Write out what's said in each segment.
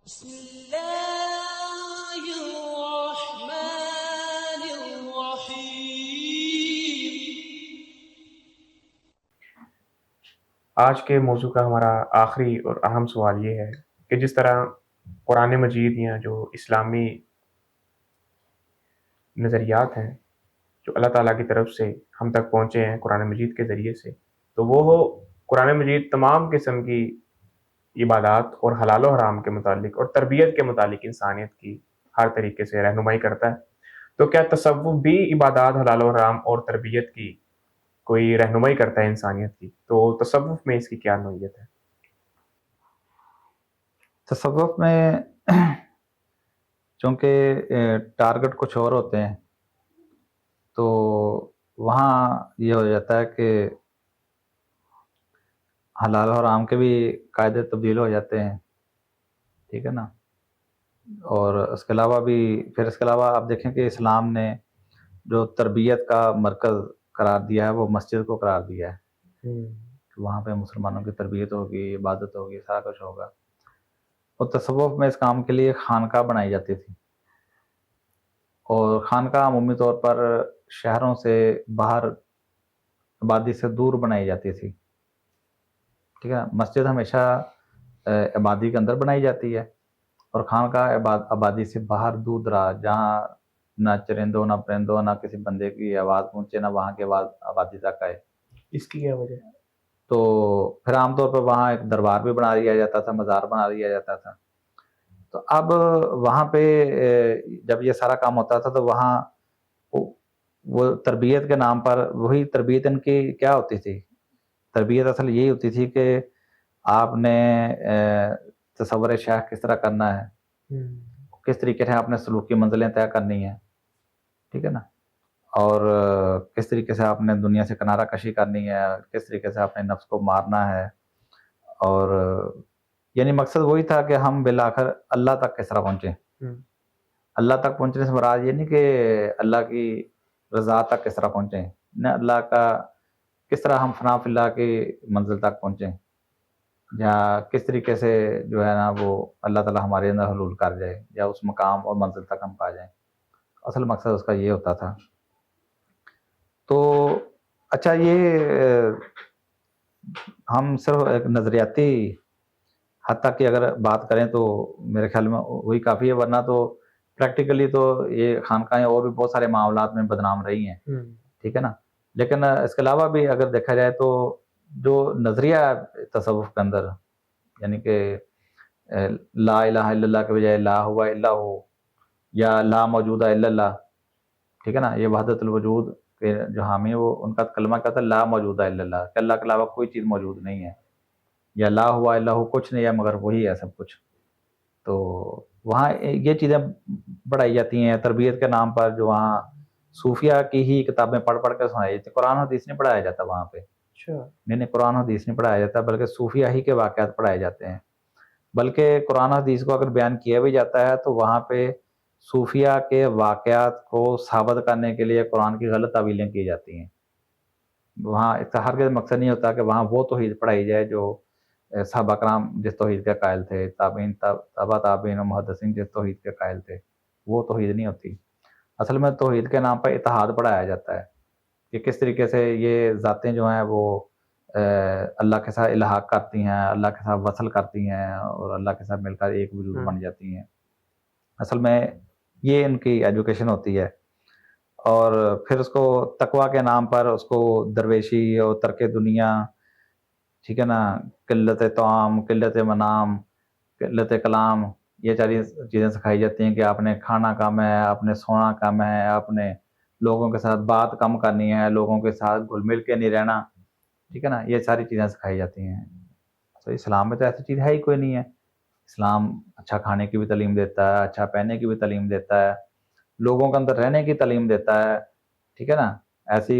بسم اللہ الرحمن الرحیم۔ آج کے موضوع کا ہمارا آخری اور اہم سوال یہ ہے کہ جس طرح قرآن مجید یا جو اسلامی نظریات ہیں جو اللہ تعالیٰ کی طرف سے ہم تک پہنچے ہیں قرآن مجید کے ذریعے سے، تو وہ قرآن مجید تمام قسم کی عبادات اور حلال و حرام کے متعلق اور تربیت کے متعلق انسانیت کی ہر طریقے سے رہنمائی کرتا ہے۔ تو کیا تصوف بھی عبادات، حلال و حرام اور تربیت کی کوئی رہنمائی کرتا ہے انسانیت کی؟ تو تصوف میں اس کی کیا نوعیت ہے؟ تصوف میں چونکہ ٹارگٹ کچھ اور ہوتے ہیں، تو وہاں یہ ہو جاتا ہے کہ حلال و حرام کے بھی قاعدے تبدیل ہو جاتے ہیں، ٹھیک ہے نا۔ اور اس کے علاوہ آپ دیکھیں کہ اسلام نے جو تربیت کا مرکز قرار دیا ہے وہ مسجد کو قرار دیا ہے، کہ وہاں پہ مسلمانوں کی تربیت ہوگی، عبادت ہوگی، سارا کچھ ہوگا۔ اور تصوف میں اس کام کے لیے خانقاہ بنائی جاتی تھی، اور خانقاہ عمومی طور پر شہروں سے باہر آبادی سے دور بنائی جاتی تھی، ٹھیک ہے۔ مسجد ہمیشہ آبادی کے اندر بنائی جاتی ہے، اور خانقاہ آبادی سے باہر دور دراز، جہاں نہ چرندوں نہ پرندوں نہ کسی بندے کی آواز پہنچے، نہ وہاں کی آواز آبادی تک آئے۔ اس کی کیا وجہ؟ تو پھر عام طور پر وہاں ایک دربار بھی بنا دیا جاتا تھا، مزار بنا دیا جاتا تھا۔ تو اب وہاں پہ جب یہ سارا کام ہوتا تھا تو وہاں وہ تربیت کے نام پر، وہی تربیت ان کی کیا ہوتی تھی؟ تربیت اصل یہی ہوتی تھی کہ آپ نے تصور شیخ کس طرح کرنا ہے، کس طریقے سے آپ نے سلوک کی منزلیں طے کرنی ہیں، ٹھیک ہے نا، اور کس طریقے سے آپ نے دنیا سے کنارہ کشی کرنی ہے، کس طریقے سے آپ نے نفس کو مارنا ہے۔ اور یعنی مقصد وہی تھا کہ ہم بالآخر اللہ تک کس طرح پہنچیں۔ اللہ تک پہنچنے سے مراد یہ نہیں کہ اللہ کی رضا تک کس طرح پہنچیں، نہ اللہ کا کس طرح ہم فنا فی اللہ کی منزل تک پہنچیں، یا کس طریقے سے جو ہے نا وہ اللہ تعالیٰ ہمارے اندر حلول کر جائے، یا اس مقام اور منزل تک ہم پا جائیں۔ اصل مقصد اس کا یہ ہوتا تھا۔ تو اچھا، یہ ہم صرف ایک نظریاتی حد تک کی اگر بات کریں تو میرے خیال میں وہی کافی ہے، ورنہ تو پریکٹیکلی تو یہ خانقاہیں اور بھی بہت سارے معاملات میں بدنام رہی ہیں، ٹھیک ہے نا۔ لیکن اس کے علاوہ بھی اگر دیکھا جائے تو جو نظریہ ہے تصوف کے اندر، یعنی کہ لا الہ الا اللہ کے بجائے لا ہوا الا ہو، یا لا موجود الا اللہ، ٹھیک ہے نا۔ یہ وحدت الوجود کے جو حامی ہیں وہ ان کا کلمہ کہتا ہے لا موجود الا اللہ، کہ اللہ کے علاوہ کوئی چیز موجود نہیں ہے، یا لا ہوا الا ہو، کچھ نہیں ہے مگر وہی ہے سب کچھ۔ تو وہاں یہ چیزیں پڑھائی جاتی ہیں تربیت کے نام پر، جو وہاں صوفیہ کی ہی کتابیں پڑھ پڑھ کے سنائی جاتی ہیں۔ قرآن حدیث نہیں پڑھایا جاتا وہاں پہ، نہیں، قرآن حدیث نہیں پڑھایا جاتا، بلکہ صوفیہ ہی کے واقعات پڑھائے جاتے ہیں۔ بلکہ قرآن حدیث کو اگر بیان کیا بھی جاتا ہے تو وہاں پہ صوفیہ کے واقعات کو ثابت کرنے کے لیے قرآن کی غلط تعویلیں کی جاتی ہیں۔ وہاں ہرگز مقصد نہیں ہوتا کہ وہاں وہ توحید پڑھائی جائے جو صحابہ کرام جس توحید کے قائل تھے، تابعین، تابع تابعین و محدثین جس توحید کے قائل تھے، وہ توحید نہیں ہوتی۔ اصل میں توحید کے نام پر اتحاد پڑھایا جاتا ہے، کہ کس طریقے سے یہ ذاتیں جو ہیں وہ اللہ کے ساتھ الحاق کرتی ہیں، اللہ کے ساتھ وصل کرتی ہیں، اور اللہ کے ساتھ مل کر ایک وجود بن جاتی ہیں۔ اصل میں یہ ان کی ایجوکیشن ہوتی ہے۔ اور پھر اس کو تقویٰ کے نام پر اس کو درویشی اور ترک دنیا، ٹھیک ہے نا، قلت طعام، قلت منام، قلت کلام، یہ ساری چیزیں سکھائی جاتی ہیں کہ آپ نے کھانا کم ہے، آپ نے سونا کم ہے، آپ نے لوگوں کے ساتھ بات کم کرنی ہے، لوگوں کے ساتھ گھل مل کے نہیں رہنا، ٹھیک ہے نا، یہ ساری چیزیں سکھائی جاتی ہیں۔ تو اسلام میں تو ایسی چیز ہے ہی کوئی نہیں ہے۔ اسلام اچھا کھانے کی بھی تعلیم دیتا ہے، اچھا پہننے کی بھی تعلیم دیتا ہے، لوگوں کے اندر رہنے کی تعلیم دیتا ہے، ٹھیک ہے نا۔ ایسی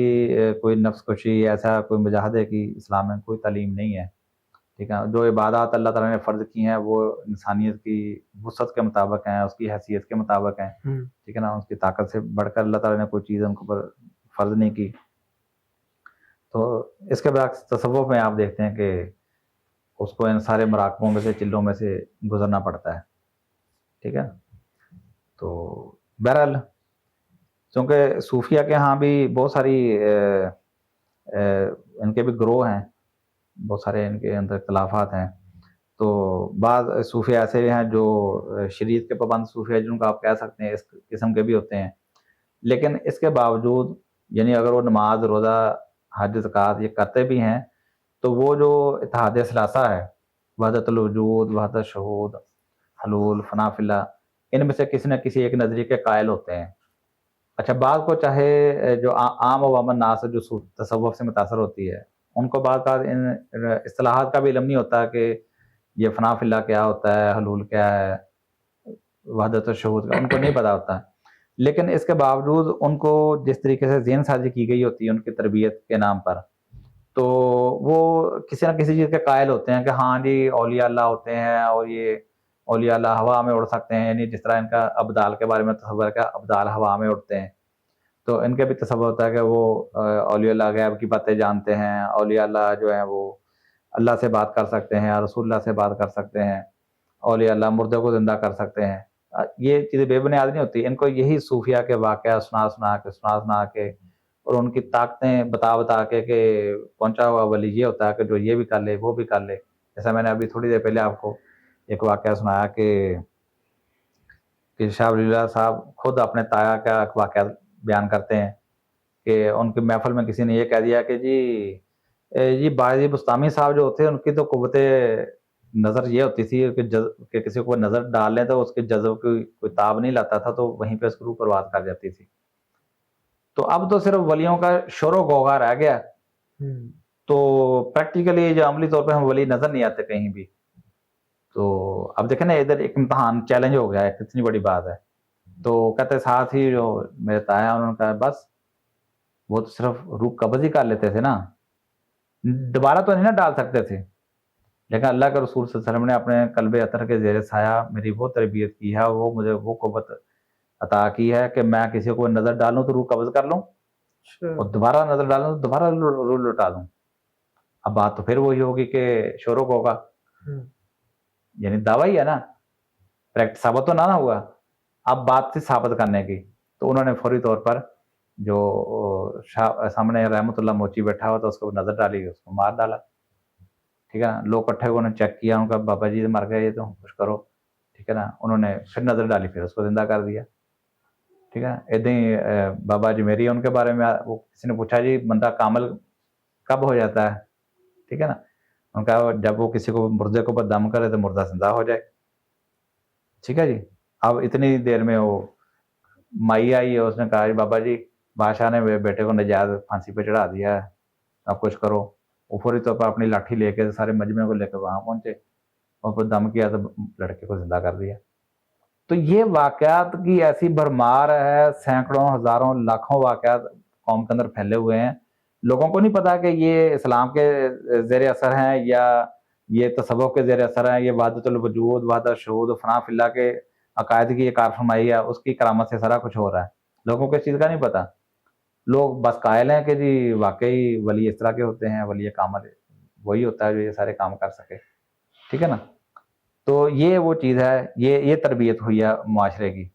کوئی نفس کشی، ایسا کوئی مجاہدے کی اسلام میں کوئی تعلیم نہیں ہے، ٹھیک ہے۔ جو عبادات اللہ تعالیٰ نے فرض کی ہیں وہ انسانیت کی وسعت کے مطابق ہیں، اس کی حیثیت کے مطابق ہیں، ٹھیک ہے نا۔ اس کی طاقت سے بڑھ کر اللہ تعالیٰ نے کوئی چیز ان کو پر فرض نہیں کی۔ تو اس کے برعکس تصوف میں آپ دیکھتے ہیں کہ اس کو ان سارے مراقبوں میں سے، چلوں میں سے گزرنا پڑتا ہے۔ ٹھیک ہے. تو بہرحال چونکہ صوفیہ کے ہاں بھی بہت ساری ان کے بھی گروہ ہیں, بہت سارے ان کے اندر اختلافات ہیں. تو بعض صوفیہ ایسے بھی ہیں جو شریعت کے پابند صوفیہ جن کو آپ کہہ سکتے ہیں اس قسم کے بھی ہوتے ہیں, لیکن اس کے باوجود یعنی اگر وہ نماز روزہ حج زکوٰۃ یہ کرتے بھی ہیں تو وہ جو اتحاد ثلاثہ ہے, وحدت الوجود, وحدت شہود, حلول, فنا فی اللہ, ان میں سے کسی نہ کسی ایک نظریے کے قائل ہوتے ہیں. اچھا, بعض کو چاہے جو عام عوام الناس جو تصوف سے متاثر ہوتی ہے ان کو بعض ان اصطلاحات کا بھی علم نہیں ہوتا کہ یہ فنا فی اللہ کیا ہوتا ہے, حلول کیا ہے, وحدت الشہود کا ان کو نہیں پتا ہوتا. لیکن اس کے باوجود ان کو جس طریقے سے ذہن سازی کی گئی ہوتی ہے ان کی تربیت کے نام پر, تو وہ کسی نہ کسی چیز کے قائل ہوتے ہیں کہ ہاں جی اولیاء اللہ ہوتے ہیں اور یہ اولیاء اللہ ہوا میں اڑ سکتے ہیں, یعنی جس طرح ان کا ابدال کے بارے میں تصور ہے کہ ابدال ہوا میں اڑتے ہیں, تو ان کے بھی تصور ہوتا ہے کہ وہ اولیاء اللہ غیب کی باتیں جانتے ہیں, اولیاء اللہ جو ہیں وہ اللہ سے بات کر سکتے ہیں, رسول اللہ سے بات کر سکتے ہیں, اولیاء اللہ مردے کو زندہ کر سکتے ہیں. یہ چیزیں بے بنیاد نہیں ہوتی, ان کو یہی صوفیہ کے واقعہ سنا کے اور ان کی طاقتیں بتا کے کہ پہنچا ہوا ولی یہ ہوتا ہے کہ جو یہ بھی کر لے وہ بھی کر لے. جیسا میں نے ابھی تھوڑی دیر پہلے آپ کو ایک واقعہ سنایا کہ شاہ ولی اللہ صاحب خود اپنے تایا کا ایک واقعہ بیان کرتے ہیں کہ ان کی محفل میں کسی نے یہ کہہ دیا کہ جی باجی بستامی صاحب جو ہوتے ہیں ان کی تو قوت نظر یہ ہوتی تھی کہ کسی کو نظر ڈال لیں تو اس کے جذب کی کوئی تاب نہیں لاتا تھا, تو وہیں پہ اس کو روح پرواز کر جاتی تھی. تو اب تو صرف ولیوں کا شور و غوغا رہ گیا, تو پریکٹیکلی جو عملی طور پہ ہم ولی نظر نہیں آتے کہیں بھی. تو اب دیکھیں نا ادھر ایک امتحان چیلنج ہو گیا ہے, کتنی بڑی بات ہے. تو کہتے ساتھ ہی جو میرے تایا انہوں نے کہا بس وہ تو صرف روح قبض ہی کر لیتے تھے نا, دوبارہ تو نہیں نا ڈال سکتے تھے. لیکن اللہ کے رسول صلی اللہ علیہ وسلم نے اپنے قلب اطہر کے زیر سایہ میری وہ تربیت کی ہے, وہ مجھے وہ قوت عطا کی ہے کہ میں کسی کو نظر ڈالوں تو روح قبض کر لوں اور دوبارہ نظر ڈالوں تو دوبارہ روح لوٹا دوں. اب بات تو پھر وہی ہوگی کہ شور و غوغا, یعنی دعویٰ ہی ہے نا, ثابت تو نہ ہوا. اب بات تھی ثابت کرنے کی, تو انہوں نے فوری طور پر جو سامنے رحمت اللہ موچی بیٹھا ہوا تھا اس کو نظر ڈالی, اس کو مار ڈالا. ٹھیک ہے نا, لوگ کٹھے ہوئے, انہوں نے چیک کیا, ان کا بابا جی مر گئے, یہ تو کچھ کرو. ٹھیک ہے نا, انہوں نے پھر نظر ڈالی, پھر اس کو زندہ کر دیا. ٹھیک ہے, ادھر ہی بابا جمیری ان کے بارے میں وہ کسی نے پوچھا جی بندہ کامل کب ہو جاتا ہے. ٹھیک ہے نا, ان کا جب وہ کسی کو مردے کو دم کرے تو مردہ زندہ ہو جائے. ٹھیک ہے جی, اب اتنی دیر میں وہ مائی آئی ہے, اس نے کہا جی بابا جی بادشاہ نے بیٹے کو نجائز پھانسی پہ چڑھا دیا ہے, اب کچھ کرو. وہ فوری طور پر اپنی لاٹھی لے کے سارے مجمع کو لے کے وہاں پہنچے اور پھر دم کیا تو لڑکے کو زندہ کر دیا. تو یہ واقعات کی ایسی بھرمار ہے, سینکڑوں ہزاروں لاکھوں واقعات قوم کے اندر پھیلے ہوئے ہیں. لوگوں کو نہیں پتا کہ یہ اسلام کے زیر اثر ہیں یا یہ تصوف کے زیر اثر ہیں, یہ وحدت الوجود, وحدت شہود, فنا فی اللہ کے عقائد کی یہ کار فرمائی ہے, اس کی کرامت سے سارا کچھ ہو رہا ہے. لوگوں کو اس چیز کا نہیں پتا. لوگ بس قائل ہیں کہ جی واقعی ولی اس طرح کے ہوتے ہیں, ولی کامل وہی ہوتا ہے جو یہ سارے کام کر سکے. ٹھیک ہے نا, تو یہ وہ چیز ہے, یہ تربیت ہوئی ہے معاشرے کی.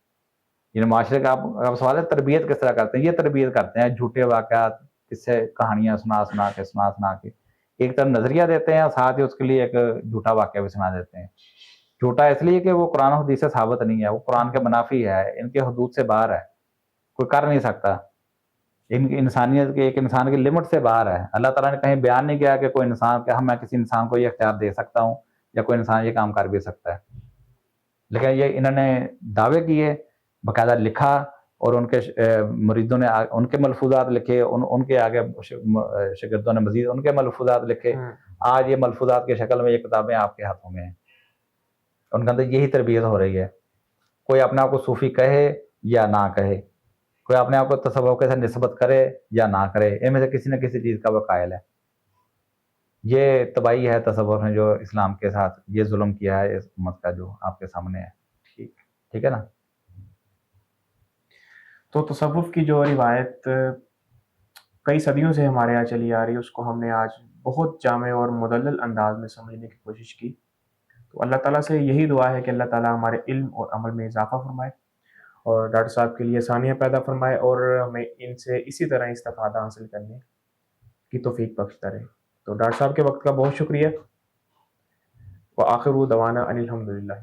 یعنی معاشرے کا آپ سوال ہے تربیت کس طرح کرتے ہیں, یہ تربیت کرتے ہیں جھوٹے واقعات, کس سے کہانیاں سنا کے ایک طرف نظریہ دیتے ہیں, ساتھ ہی اس کے لیے ایک جھوٹا واقعہ بھی سنا دیتے ہیں. جھوٹا اس لیے کہ وہ قرآن و حدیث سے ثابت نہیں ہے, وہ قرآن کے منافی ہے, ان کے حدود سے باہر ہے, کوئی کر نہیں سکتا. انسانیت کے ایک انسان کی لمٹ سے باہر ہے. اللہ تعالیٰ نے کہیں بیان نہیں کیا کہ کوئی انسان کہ میں کسی انسان کو یہ اختیار دے سکتا ہوں یا کوئی انسان یہ کام کر بھی سکتا ہے. لیکن یہ انہوں نے دعوے کیے, باقاعدہ لکھا, اور ان کے مریدوں نے ان کے ملفوظات لکھے, ان کے آگے شاگردوں نے مزید ان کے ملفوظات لکھے. آج یہ ملفوظات کی شکل میں یہ کتابیں آپ کے ہاتھوں میں ہیں. ان کے اندر یہی تربیت ہو رہی ہے. کوئی اپنے آپ کو صوفی کہے یا نہ کہے, کوئی اپنے آپ کو تصوف کے ساتھ نسبت کرے یا نہ کرے, ان میں سے کسی نہ کسی چیز کا وہ قائل ہے. یہ تباہی ہے تصوف نے جو اسلام کے ساتھ یہ ظلم کیا ہے اس امت کا, جو آپ کے سامنے ہے. ٹھیک ہے نا. تو تصوف کی جو روایت کئی صدیوں سے ہمارے یہاں چلی آ رہی ہے, اس کو ہم نے آج بہت جامع اور مدلل انداز میں سمجھنے کی کوشش کی. تو اللہ تعالیٰ سے یہی دعا ہے کہ اللہ تعالیٰ ہمارے علم اور عمل میں اضافہ فرمائے اور ڈاکٹر صاحب کے لیے آسانیاں پیدا فرمائے اور ہمیں ان سے اسی طرح استفادہ حاصل کرنے کی توفیق بخشتا رہے. تو ڈاکٹر صاحب کے وقت کا بہت شکریہ. وآخر دعوانا ان الحمد للہ.